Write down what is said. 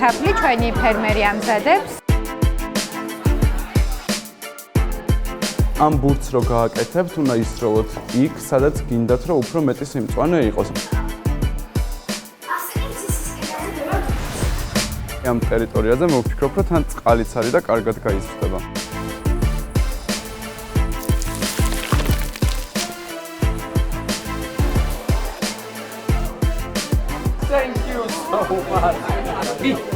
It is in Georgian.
თაფლი ჩვენი ფერმერი ამზადებს. ამ ბურთს რო გააკეთებთ, უნდა ისროლოთ იქ, სადაც გინდათ, რომ უფრო მეტი სიმწვანე იყოს. ამ ტერიტორიაზე მე ვფიქრობ, რომ თან წყალიც არის და კარგად გაიზრდება. Thank you so much.